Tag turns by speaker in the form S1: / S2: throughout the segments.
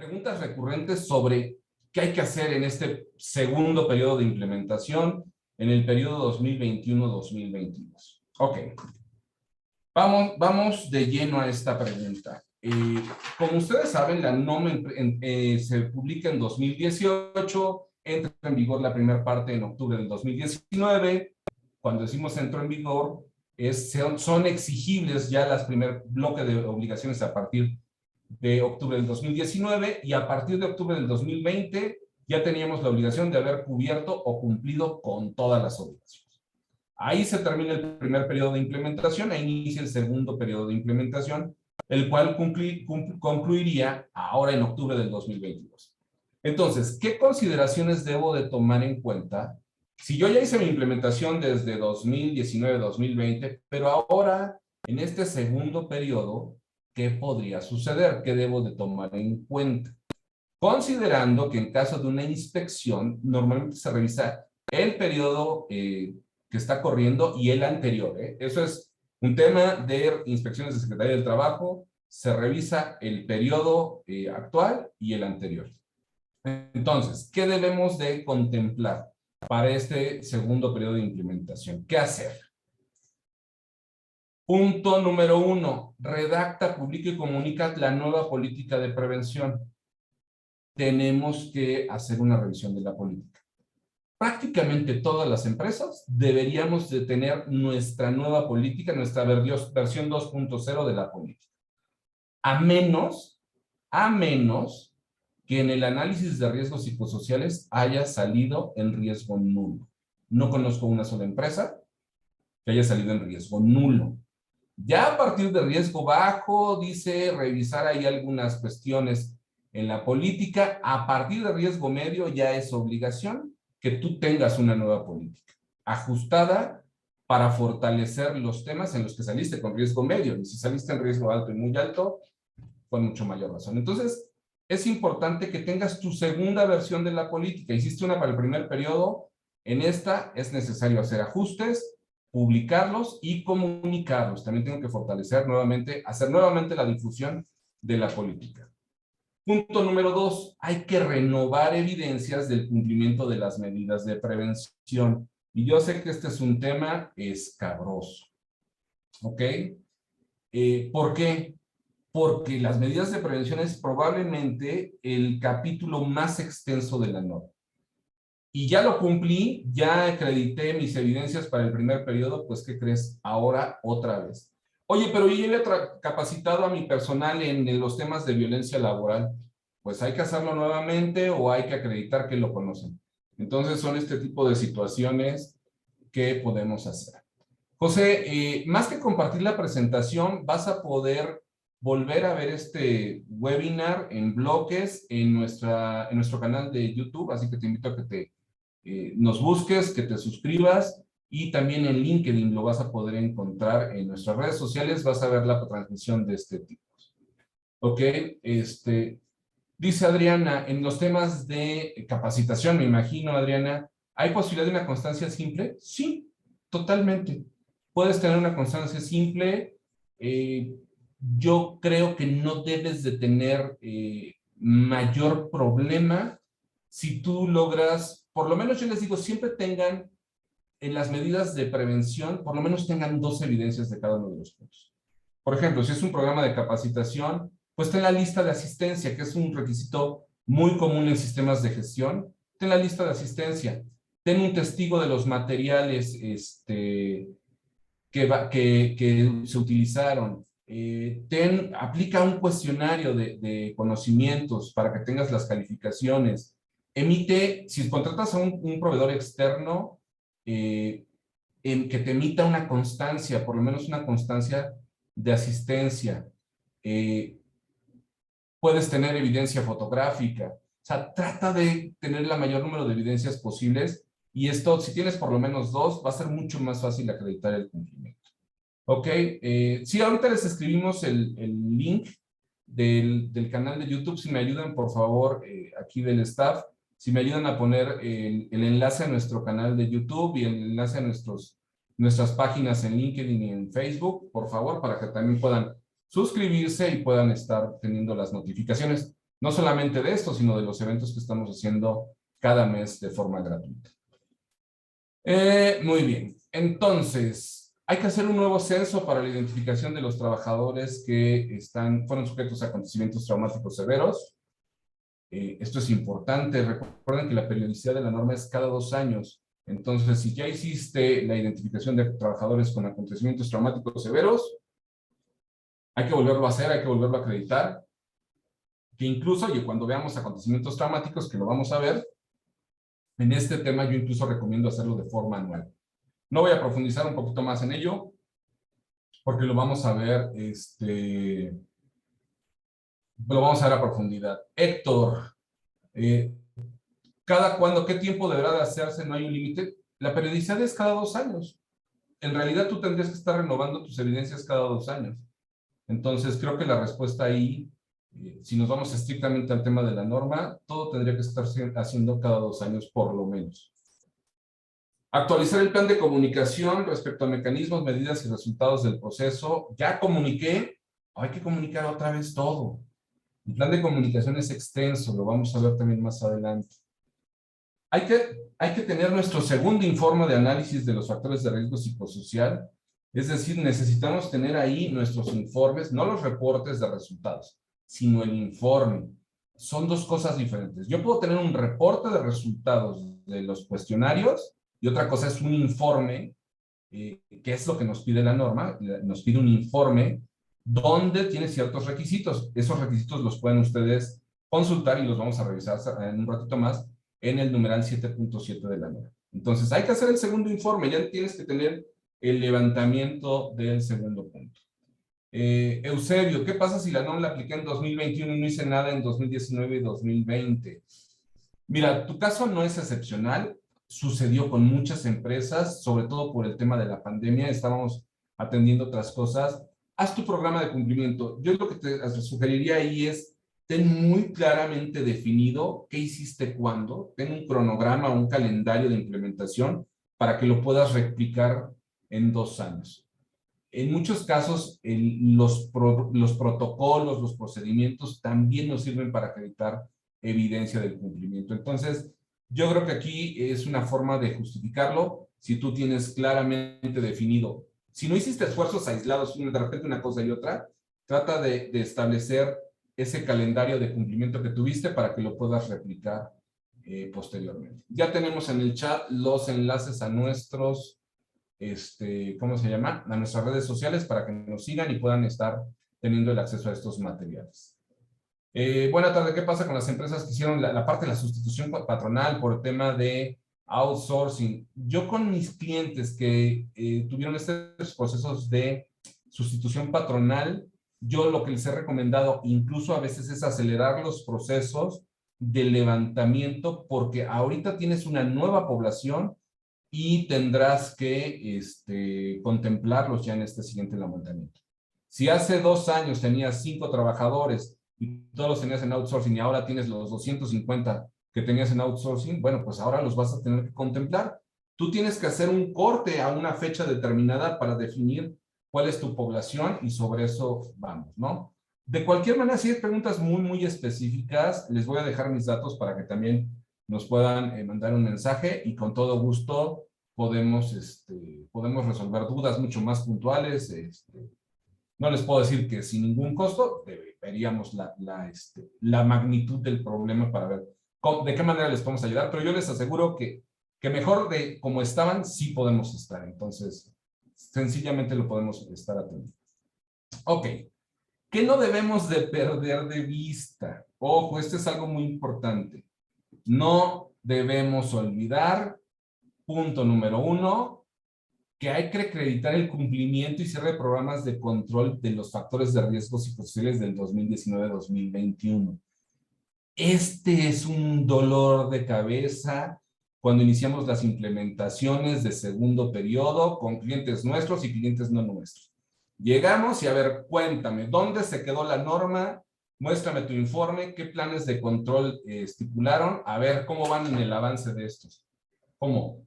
S1: preguntas recurrentes sobre qué hay que hacer en este segundo periodo de implementación, en el periodo 2021-2022. Ok, vamos de lleno a esta pregunta. Como ustedes saben, la NOM se publica en 2018, entra en vigor la primera parte en octubre del 2019. Cuando decimos entró en vigor, son exigibles ya las primer bloque de obligaciones a partir de octubre del 2019 y a partir de octubre del 2020 ya teníamos la obligación de haber cubierto o cumplido con todas las obligaciones. Ahí se termina el primer periodo de implementación e inicia el segundo periodo de implementación, el cual concluiría ahora en octubre del 2022. Entonces, ¿qué consideraciones debo de tomar en cuenta? Si yo ya hice mi implementación desde 2019-2020, pero ahora en este segundo periodo, ¿qué podría suceder? ¿Qué debo de tomar en cuenta? Considerando que en caso de una inspección, normalmente se revisa el periodo que está corriendo y el anterior. Eso es un tema de inspecciones de Secretaría del Trabajo. Se revisa el periodo actual y el anterior. Entonces, ¿qué debemos de contemplar para este segundo periodo de implementación? ¿Qué hacer? Punto número 1. Redacta, publica y comunica la nueva política de prevención. Tenemos que hacer una revisión de la política. Prácticamente todas las empresas deberíamos de tener nuestra nueva política, nuestra versión 2.0 de la política. A menos que en el análisis de riesgos psicosociales haya salido en riesgo nulo. No conozco una sola empresa que haya salido en riesgo nulo. Ya a partir de riesgo bajo, dice revisar ahí algunas cuestiones en la política. A partir de riesgo medio ya es obligación que tú tengas una nueva política ajustada para fortalecer los temas en los que saliste con riesgo medio. Y si saliste en riesgo alto y muy alto, con mucho mayor razón. Entonces, es importante que tengas tu segunda versión de la política. Hiciste una para el primer periodo, en esta es necesario hacer ajustes, publicarlos y comunicarlos. También tengo que fortalecer nuevamente, hacer nuevamente la difusión de la política. Punto número 2, hay que renovar evidencias del cumplimiento de las medidas de prevención. Y yo sé que este es un tema escabroso. ¿Ok? ¿Por qué? Porque las medidas de prevención es probablemente el capítulo más extenso de la norma. Y ya lo cumplí, ya acredité mis evidencias para el primer periodo, pues ¿qué crees? Ahora otra vez. Oye, pero yo ya he capacitado a mi personal en los temas de violencia laboral. Pues hay que hacerlo nuevamente o hay que acreditar que lo conocen. Entonces son este tipo de situaciones que podemos hacer. José, más que compartir la presentación, vas a poder volver a ver este webinar en bloques en nuestro canal de YouTube, así que te invito a que nos busques, que te suscribas y también en LinkedIn lo vas a poder encontrar en nuestras redes sociales, vas a ver la transmisión de este tipo. Ok, dice Adriana, en los temas de capacitación, me imagino, Adriana, ¿hay posibilidad de una constancia simple? Sí, totalmente. Puedes tener una constancia simple. Yo creo que no debes de tener mayor problema si tú logras, por lo menos yo les digo, siempre tengan en las medidas de prevención, por lo menos tengan 2 evidencias de cada uno de los puntos. Por ejemplo, si es un programa de capacitación, pues ten la lista de asistencia, que es un requisito muy común en sistemas de gestión. Ten la lista de asistencia. Ten un testigo de los materiales que se utilizaron. Aplica un cuestionario de conocimientos para que tengas las calificaciones. Emite, si contratas a un proveedor externo, que te emita una constancia, por lo menos una constancia de asistencia. Puedes tener evidencia fotográfica. O sea, trata de tener la mayor número de evidencias posibles y esto, si tienes por lo menos 2, va a ser mucho más fácil acreditar el cumplimiento. Ok, sí, ahorita les escribimos el link del canal de YouTube. Si me ayudan, por favor, aquí del staff, si me ayudan a poner el enlace a nuestro canal de YouTube y el enlace a nuestras páginas en LinkedIn y en Facebook, por favor, para que también puedan suscribirse y puedan estar teniendo las notificaciones. No solamente de esto, sino de los eventos que estamos haciendo cada mes de forma gratuita. Muy bien. Entonces, hay que hacer un nuevo censo para la identificación de los trabajadores que fueron sujetos a acontecimientos traumáticos severos. Esto es importante. Recuerden que la periodicidad de la norma es cada 2 años. Entonces, si ya hiciste la identificación de trabajadores con acontecimientos traumáticos severos, hay que volverlo a hacer, hay que volverlo a acreditar. Que incluso, y cuando veamos acontecimientos traumáticos, que lo vamos a ver, en este tema yo incluso recomiendo hacerlo de forma anual. No voy a profundizar un poquito más en ello, porque lo vamos a ver, lo vamos a ver a profundidad. Héctor, ¿qué tiempo deberá de hacerse? No hay un límite. La periodicidad es cada 2 años. En realidad tú tendrías que estar renovando tus evidencias cada 2 años. Entonces creo que la respuesta ahí, si nos vamos estrictamente al tema de la norma, todo tendría que estar haciendo cada 2 años por lo menos. Actualizar el plan de comunicación respecto a mecanismos, medidas y resultados del proceso. Ya comuniqué, hay que comunicar otra vez todo. El plan de comunicación es extenso, lo vamos a ver también más adelante. Hay que tener nuestro segundo informe de análisis de los factores de riesgo psicosocial, es decir, necesitamos tener ahí nuestros informes, no los reportes de resultados, sino el informe. Son 2 cosas diferentes. Yo puedo tener un reporte de resultados de los cuestionarios y otra cosa es un informe, que es lo que nos pide la norma, nos pide un informe donde tiene ciertos requisitos. Esos requisitos los pueden ustedes consultar y los vamos a revisar en un ratito más en el numeral 7.7 de la norma. Entonces, hay que hacer el segundo informe, ya tienes que tener el levantamiento del segundo punto. Eusebio, ¿qué pasa si la norma la apliqué en 2021 y no hice nada en 2019 y 2020? Mira, tu caso no es excepcional, sucedió con muchas empresas, sobre todo por el tema de la pandemia, estábamos atendiendo otras cosas. Haz tu programa de cumplimiento. Yo lo que te sugeriría ahí es, ten muy claramente definido qué hiciste cuándo, ten un cronograma, un calendario de implementación para que lo puedas replicar en 2 años. En muchos casos, los protocolos, los procedimientos también nos sirven para acreditar evidencia del cumplimiento. Entonces, yo creo que aquí es una forma de justificarlo si tú tienes claramente definido. Si no hiciste esfuerzos aislados, de repente una cosa y otra, trata de establecer ese calendario de cumplimiento que tuviste para que lo puedas replicar posteriormente. Ya tenemos en el chat los enlaces a nuestros ¿cómo se llama? A nuestras redes sociales para que nos sigan y puedan estar teniendo el acceso a estos materiales. Buena tarde, ¿qué pasa con las empresas que hicieron la parte de la sustitución patronal por el tema de outsourcing? Yo con mis clientes que tuvieron estos procesos de sustitución patronal, yo lo que les he recomendado incluso a veces es acelerar los procesos de levantamiento porque ahorita tienes una nueva población y tendrás que contemplarlos ya en este siguiente levantamiento. Si hace 2 años tenías 5 trabajadores y todos los tenías en outsourcing y ahora tienes los 250 que tenías en outsourcing, bueno, pues ahora los vas a tener que contemplar. Tú tienes que hacer un corte a una fecha determinada para definir cuál es tu población y sobre eso vamos, ¿no? De cualquier manera, si hay preguntas muy, muy específicas, les voy a dejar mis datos para que también nos puedan mandar un mensaje y con todo gusto podemos resolver dudas mucho más puntuales. No les puedo decir que sin ningún costo, veríamos la magnitud del problema para ver de qué manera les podemos ayudar, pero yo les aseguro que mejor de como estaban, sí podemos estar. Entonces, sencillamente lo podemos estar atendiendo. Ok. ¿Qué no debemos de perder de vista? Ojo, esto es algo muy importante. No debemos olvidar, punto número 1, que hay que acreditar el cumplimiento y cierre de programas de control de los factores de riesgo psicosociales del 2019-2021. Este es un dolor de cabeza cuando iniciamos las implementaciones de segundo periodo con clientes nuestros y clientes no nuestros. Llegamos y a ver, cuéntame, ¿dónde se quedó la norma? Muéstrame tu informe, ¿qué planes de control estipularon? A ver, ¿cómo van en el avance de estos? ¿Cómo?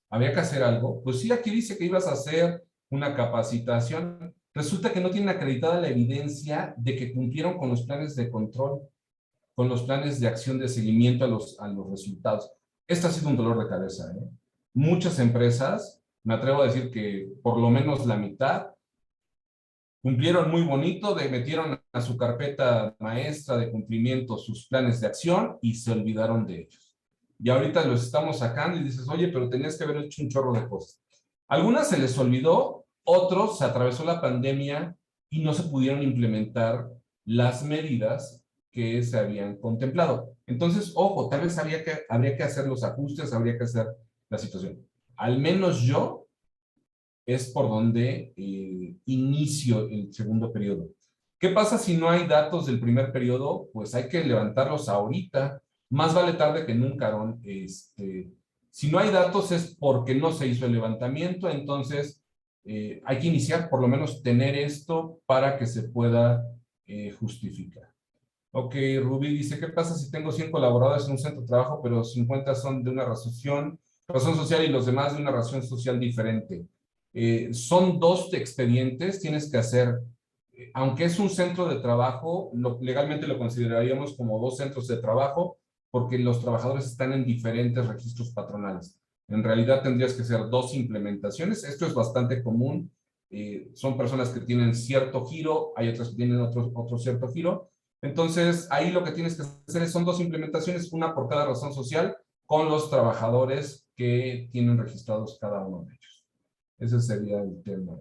S1: ¿Había que hacer algo? Pues sí, aquí dice que ibas a hacer una capacitación. Resulta que no tienen acreditada la evidencia de que cumplieron con los planes de control. con los planes de acción de seguimiento a los resultados. Esto ha sido un dolor de cabeza, ¿eh? Muchas empresas, me atrevo a decir que por lo menos la mitad, cumplieron muy bonito, metieron a su carpeta maestra de cumplimiento sus planes de acción y se olvidaron de ellos. Y ahorita los estamos sacando y dices, oye, pero tenías que haber hecho un chorro de cosas. Algunas se les olvidó, otros se atravesó la pandemia y no se pudieron implementar las medidas que se habían contemplado. Entonces, ojo, tal vez habría que hacer los ajustes, habría que hacer la situación. Al menos yo es por donde inicio el segundo periodo. ¿Qué pasa si no hay datos del primer periodo? Pues hay que levantarlos ahorita. Más vale tarde que nunca, Aaron. Si no hay datos es porque no se hizo el levantamiento, entonces hay que iniciar, por lo menos tener esto para que se pueda justificar. Ok, Rubí dice, ¿qué pasa si tengo 100 colaboradores en un centro de trabajo, pero 50 son de una razón social y los demás de una razón social diferente? Son dos expedientes, tienes que hacer, aunque es un centro de trabajo, legalmente lo consideraríamos como dos centros de trabajo, porque los trabajadores están en diferentes registros patronales. En realidad tendrías que hacer dos implementaciones. Esto es bastante común. Son personas que tienen cierto giro, hay otras que tienen otro cierto giro. Entonces, ahí lo que tienes que hacer son dos implementaciones, una por cada razón social, con los trabajadores que tienen registrados cada uno de ellos. Ese sería el tema,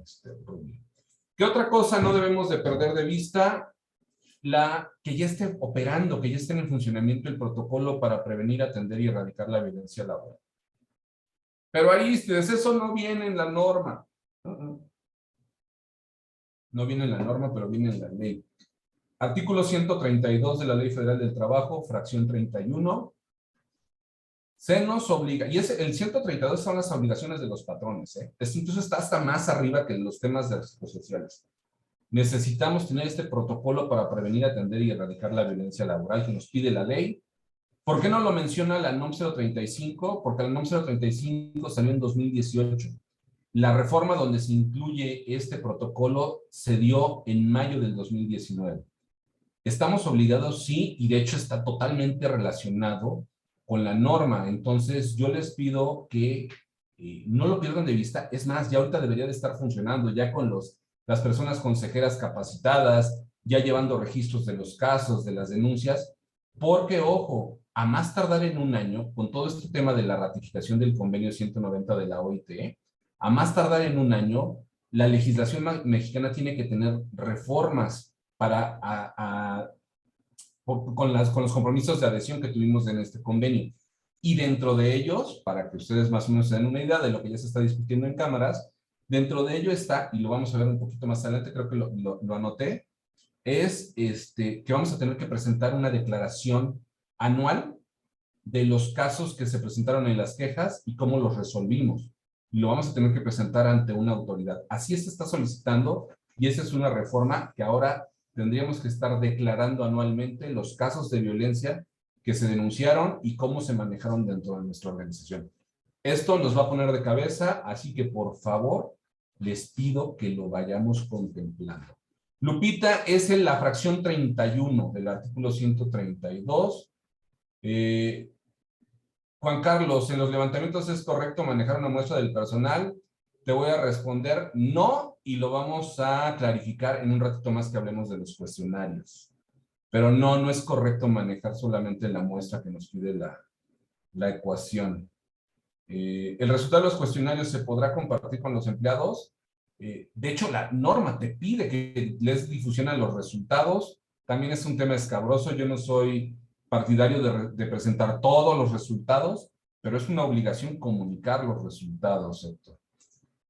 S1: Rubí. ¿Qué otra cosa no debemos de perder de vista? Que ya esté operando, que ya esté en funcionamiento el protocolo para prevenir, atender y erradicar la violencia laboral. Pero ahí, eso no viene en la norma. No viene en la norma, pero viene en la ley. Artículo 132 de la Ley Federal del Trabajo, fracción 31. Se nos obliga, y el 132 son las obligaciones de los patrones, ¿eh? Incluso está hasta más arriba que los temas de los sociales. Necesitamos tener este protocolo para prevenir, atender y erradicar la violencia laboral que nos pide la ley. ¿Por qué no lo menciona la NOM 035? Porque la NOM 035 salió en 2018. La reforma donde se incluye este protocolo se dio en mayo del 2019. Estamos obligados, sí, y de hecho está totalmente relacionado con la norma. Entonces, yo les pido que no lo pierdan de vista. Es más, ya ahorita debería de estar funcionando, ya con las personas consejeras capacitadas, ya llevando registros de los casos, de las denuncias, porque, ojo, a más tardar en un año, con todo este tema de la ratificación del convenio 190 de la OIT, a más tardar en un año, la legislación mexicana tiene que tener reformas para con los compromisos de adhesión que tuvimos en este convenio. Y dentro de ellos, para que ustedes más o menos se den una idea de lo que ya se está discutiendo en cámaras, dentro de ello está, y lo vamos a ver un poquito más adelante, creo que lo anoté, es que vamos a tener que presentar una declaración anual de los casos que se presentaron en las quejas y cómo los resolvimos. Y lo vamos a tener que presentar ante una autoridad. Así se está solicitando y esa es una reforma que ahora tendríamos que estar declarando anualmente los casos de violencia que se denunciaron y cómo se manejaron dentro de nuestra organización. Esto nos va a poner de cabeza, así que por favor, les pido que lo vayamos contemplando. Lupita, es en la fracción 31 del artículo 132. Juan Carlos, ¿en los levantamientos es correcto manejar una muestra del personal? Te voy a responder no y lo vamos a clarificar en un ratito más que hablemos de los cuestionarios. Pero no es correcto manejar solamente la muestra que nos pide la ecuación. El resultado de los cuestionarios se podrá compartir con los empleados. De hecho, la norma te pide que les difusionen los resultados. También es un tema escabroso. Yo no soy partidario de presentar todos los resultados, pero es una obligación comunicar los resultados, Héctor.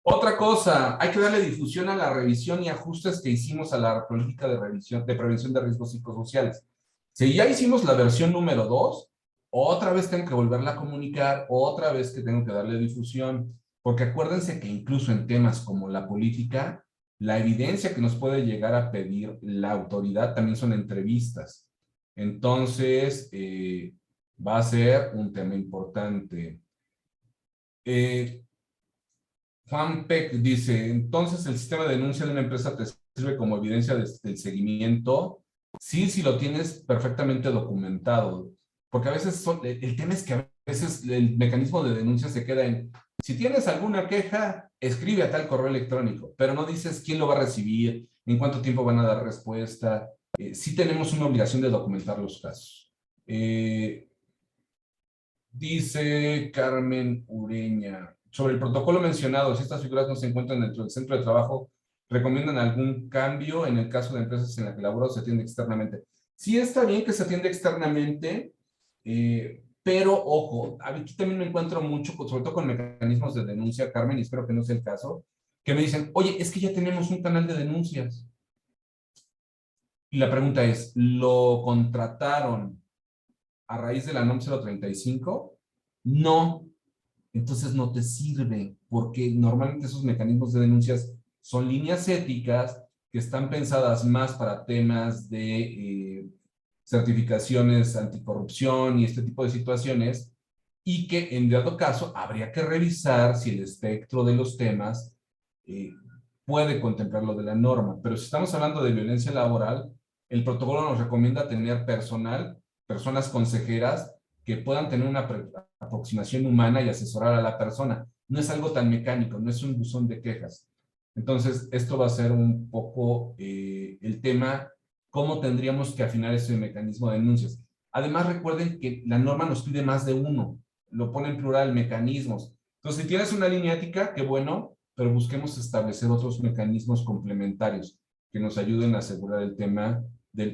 S1: Otra cosa, hay que darle difusión a la revisión y ajustes que hicimos a la política de prevención de riesgos psicosociales. Si ya hicimos la versión número 2, otra vez tengo que volverla a comunicar, otra vez que tengo que darle difusión, porque acuérdense que incluso en temas como la política, la evidencia que nos puede llegar a pedir la autoridad también son entrevistas. Entonces, va a ser un tema importante. Juan Peck dice, entonces el sistema de denuncia de una empresa te sirve como evidencia del seguimiento. Sí, si lo tienes perfectamente documentado, porque a veces el tema es que a veces el mecanismo de denuncia se queda en, si tienes alguna queja, escribe a tal correo electrónico, pero no dices quién lo va a recibir, en cuánto tiempo van a dar respuesta. Sí tenemos una obligación de documentar los casos. Dice Carmen Ureña, sobre el protocolo mencionado, si estas figuras no se encuentran dentro del centro de trabajo, ¿recomiendan algún cambio en el caso de empresas en las que labora o se atiende externamente? Sí está bien que se atienda externamente, pero ojo, aquí también me encuentro mucho, sobre todo con mecanismos de denuncia, Carmen, y espero que no sea el caso, que me dicen, oye, es que ya tenemos un canal de denuncias. Y la pregunta es, ¿lo contrataron a raíz de la NOM 035? No, entonces no te sirve, porque normalmente esos mecanismos de denuncias son líneas éticas que están pensadas más para temas de certificaciones anticorrupción y este tipo de situaciones, y que en dado caso habría que revisar si el espectro de los temas eh, puede contemplar lo de la norma. Pero si estamos hablando de violencia laboral, el protocolo nos recomienda tener personal, personas consejeras que puedan tener una aproximación humana y asesorar a la persona. No es algo tan mecánico, no es un buzón de quejas. Entonces, esto va a ser un poco el tema, cómo tendríamos que afinar ese mecanismo de denuncias. Además, recuerden que la norma nos pide más de uno, lo pone en plural, mecanismos. Entonces, si tienes una línea ética, qué bueno, pero busquemos establecer otros mecanismos complementarios que nos ayuden a asegurar el tema,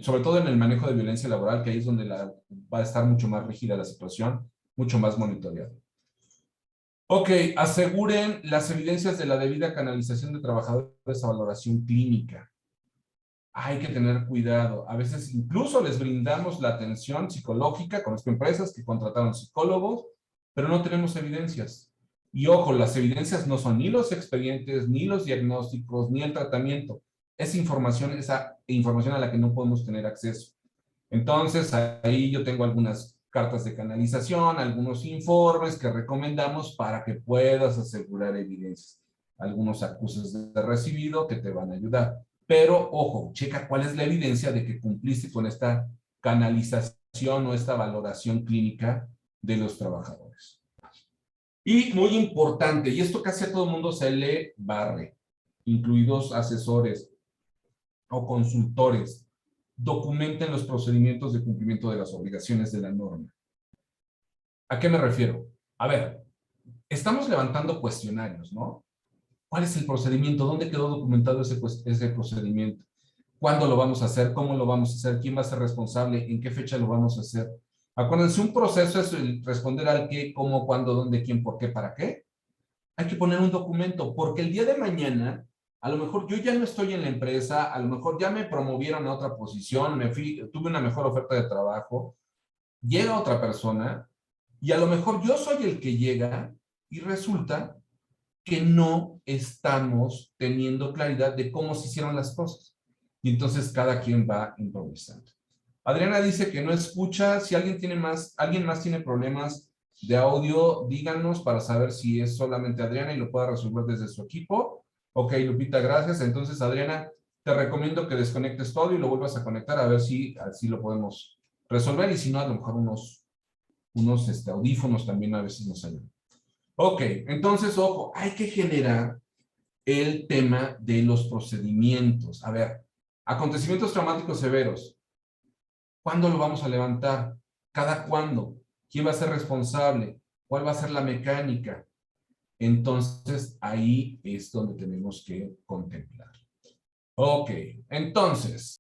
S1: sobre todo en el manejo de violencia laboral, que ahí es donde va a estar mucho más rígida la situación, mucho más monitoreada. Ok, aseguren las evidencias de la debida canalización de trabajadores a valoración clínica. Hay que tener cuidado. A veces incluso les brindamos la atención psicológica, conozco empresas que contrataron psicólogos, pero no tenemos evidencias. Y ojo, las evidencias no son ni los expedientes, ni los diagnósticos, ni el tratamiento. Es información, esa información a la que no podemos tener acceso. Entonces, ahí yo tengo algunas cartas de canalización, algunos informes que recomendamos para que puedas asegurar evidencias. Algunos acuses de recibido que te van a ayudar. Pero, ojo, checa cuál es la evidencia de que cumpliste con esta canalización o esta valoración clínica de los trabajadores. Y muy importante, y esto casi a todo el mundo se le barre, incluidos asesores o consultores, documenten los procedimientos de cumplimiento de las obligaciones de la norma. ¿A qué me refiero? A ver, estamos levantando cuestionarios, ¿no? ¿Cuál es el procedimiento? ¿Dónde quedó documentado ese procedimiento? ¿Cuándo lo vamos a hacer? ¿Cómo lo vamos a hacer? ¿Quién va a ser responsable? ¿En qué fecha lo vamos a hacer? Acuérdense, un proceso es el responder al qué, cómo, cuándo, dónde, quién, por qué, para qué. Hay que poner un documento, porque el día de mañana, a lo mejor yo ya no estoy en la empresa, a lo mejor ya me promovieron a otra posición, tuve una mejor oferta de trabajo, llega otra persona y a lo mejor yo soy el que llega y resulta que no estamos teniendo claridad de cómo se hicieron las cosas. Y entonces cada quien va improvisando. Adriana dice que no escucha. Si alguien más tiene problemas de audio, díganos para saber si es solamente Adriana y lo pueda resolver desde su equipo. Ok, Lupita, gracias. Entonces, Adriana, te recomiendo que desconectes todo y lo vuelvas a conectar a ver si así lo podemos resolver. Y si no, a lo mejor unos audífonos también a veces nos ayudan. Ok, entonces, ojo, hay que generar el tema de los procedimientos. A ver, acontecimientos traumáticos severos. ¿Cuándo lo vamos a levantar? ¿Cada cuándo? ¿Quién va a ser responsable? ¿Cuál va a ser la mecánica? Entonces, ahí es donde tenemos que contemplar. Ok, entonces,